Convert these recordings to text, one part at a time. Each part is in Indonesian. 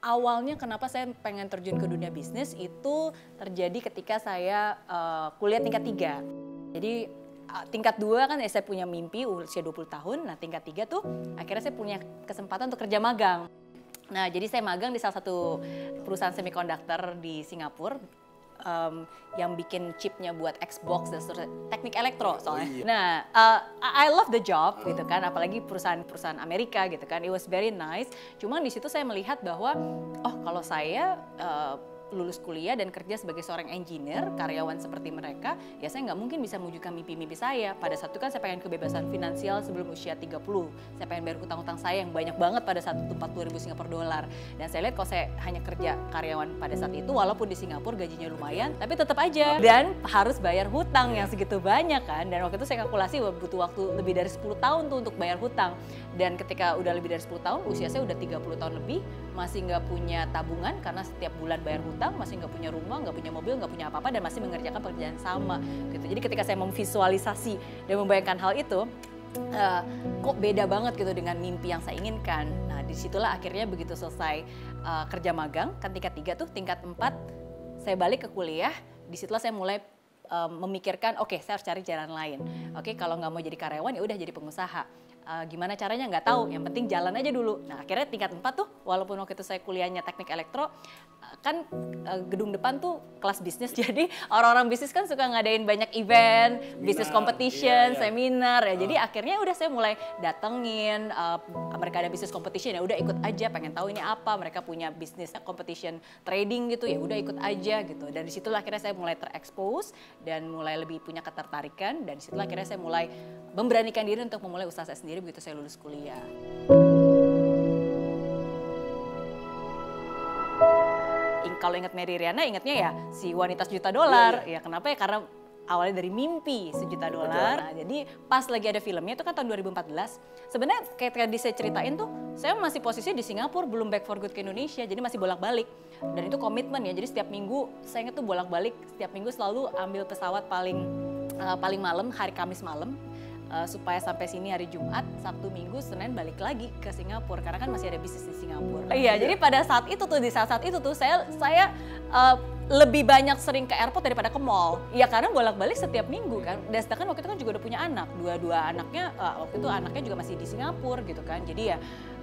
Awalnya kenapa saya pengen terjun ke dunia bisnis itu terjadi ketika saya kuliah tingkat 3. Jadi tingkat 2 kan saya punya mimpi usia 20 tahun, nah tingkat 3 tuh akhirnya saya punya kesempatan untuk kerja magang. Nah jadi saya magang di salah satu perusahaan semiconductor di Singapura. Yang bikin chipnya buat Xbox dan seterusnya, teknik elektro soalnya. Oh, iya. Nah, I love the job gitu kan, apalagi perusahaan Amerika gitu kan, it was very nice. Cuman di situ saya melihat bahwa, oh kalau saya lulus kuliah dan kerja sebagai seorang engineer, karyawan seperti mereka, ya saya nggak mungkin bisa mewujudkan mimpi-mimpi saya. Pada saat itu kan saya pengen kebebasan finansial sebelum usia 30. Saya pengen bayar hutang-hutang saya yang banyak banget pada saat itu, 40.000 Singapura dolar. Dan saya lihat kalau saya hanya kerja karyawan pada saat itu, walaupun di Singapura gajinya lumayan, tapi tetap aja. Dan harus bayar hutang yang segitu banyak kan. Dan waktu itu saya kalkulasi butuh waktu lebih dari 10 tahun tuh untuk bayar hutang. Dan ketika udah lebih dari 10 tahun, usia saya udah 30 tahun lebih, masih nggak punya tabungan karena setiap bulan bayar hutang, masih nggak punya rumah, nggak punya mobil, nggak punya apa-apa, dan masih mengerjakan pekerjaan sama gitu. Jadi ketika saya memvisualisasi dan membayangkan hal itu, kok beda banget gitu dengan mimpi yang saya inginkan. Nah disitulah akhirnya begitu selesai kerja magang, kan tingkat 3 tuh, tingkat 4 saya balik ke kuliah, disitulah saya mulai memikirkan, oke, saya harus cari jalan lain. Oke, kalau nggak mau jadi karyawan ya udah jadi pengusaha. Gimana caranya nggak tahu, yang penting jalan aja dulu. Nah akhirnya tingkat 4 tuh, walaupun waktu itu saya kuliahnya teknik elektro, kan gedung depan tuh kelas bisnis, jadi orang-orang bisnis kan suka ngadain banyak event, bisnis competition, seminar ya. Jadi akhirnya udah saya mulai datengin, mereka ada bisnis competition ya udah ikut aja, pengen tahu ini apa, mereka punya bisnis competition trading gitu ya udah ikut aja gitu. Dan disitulah akhirnya saya mulai terekspos dan mulai lebih punya ketertarikan, dan disitulah akhirnya saya mulai memberanikan diri untuk memulai usaha saya sendiri begitu saya lulus kuliah. Kalau ingat Mary Riana, ingatnya ya si wanita $1 juta. Ya kenapa ya? Karena awalnya dari mimpi $1 juta. Nah, jadi pas lagi ada filmnya itu kan tahun 2014. Sebenarnya kayak tadi saya ceritain tuh, saya masih posisi di Singapura, belum back for good ke Indonesia, jadi masih bolak-balik. Dan itu komitmen ya, jadi setiap minggu saya ingat tuh bolak-balik, setiap minggu selalu ambil pesawat paling malam, hari Kamis malam. Supaya sampai sini hari Jumat, Sabtu, Minggu, Senin balik lagi ke Singapura karena kan masih ada bisnis di Singapura. Iya, jadi pada saat itu tuh, di saat itu tuh saya lebih banyak sering ke airport daripada ke mall. Iya, karena bolak-balik setiap minggu kan. Dan sedangkan waktu itu kan juga udah punya anak, dua anaknya waktu itu anaknya juga masih di Singapura gitu kan. Jadi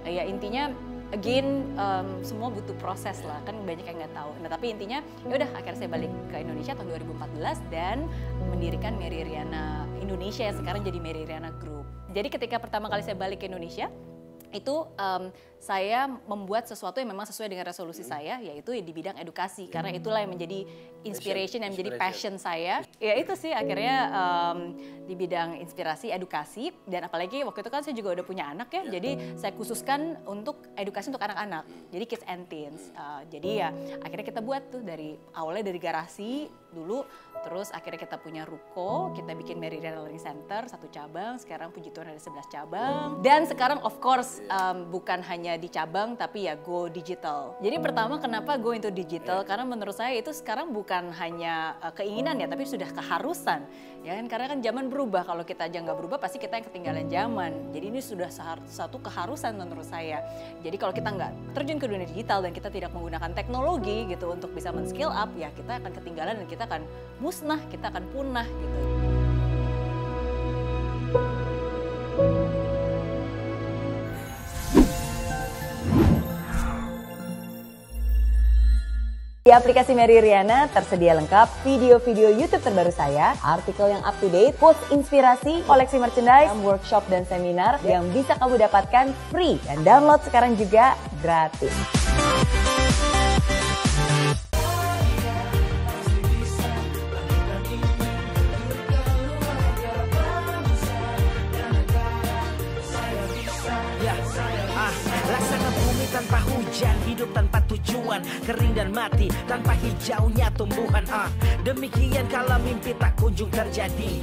ya intinya again semua butuh proses lah, kan banyak yang nggak tahu. Nah tapi intinya ya udah akhirnya saya balik ke Indonesia tahun 2014 dan mendirikan Mary Riana Indonesia yang sekarang jadi Mary Riana Group. Jadi ketika pertama kali saya balik ke Indonesia itu saya membuat sesuatu yang memang sesuai dengan resolusi saya, yaitu di bidang edukasi, karena itulah yang menjadi inspiration, yang menjadi passion saya. Ya itu sih akhirnya di bidang inspirasi, edukasi, dan apalagi waktu itu kan saya juga udah punya anak ya, jadi saya khususkan untuk edukasi untuk anak-anak, jadi kids and teens. Jadi ya akhirnya kita buat tuh awalnya dari garasi dulu, terus akhirnya kita punya ruko, kita bikin Mary Riana Learning Center, 1 cabang, sekarang puji Tuhan ada 11 cabang. Dan sekarang of course bukan hanya di cabang tapi ya go digital. Jadi pertama kenapa go into digital? Karena menurut saya itu sekarang bukan hanya keinginan ya, tapi sudah keharusan. Ya kan, karena kan zaman berubah, kalau kita aja nggak berubah pasti kita yang ketinggalan zaman. Jadi ini sudah satu keharusan menurut saya. Jadi kalau kita nggak terjun ke dunia digital dan kita tidak menggunakan teknologi gitu untuk bisa men-scale up, ya kita akan ketinggalan dan kita akan musnah, kita akan punah gitu. Di aplikasi Mary Riana tersedia lengkap video-video YouTube terbaru saya, artikel yang up to date, quotes inspirasi, koleksi merchandise, workshop dan seminar yang bisa kamu dapatkan free dan download sekarang juga gratis. Laksana bumi tanpa hujan, hidup tanpa tujuan, kering dan mati tanpa hijaunya tumbuhan. Demikian kalau mimpi tak kunjung terjadi.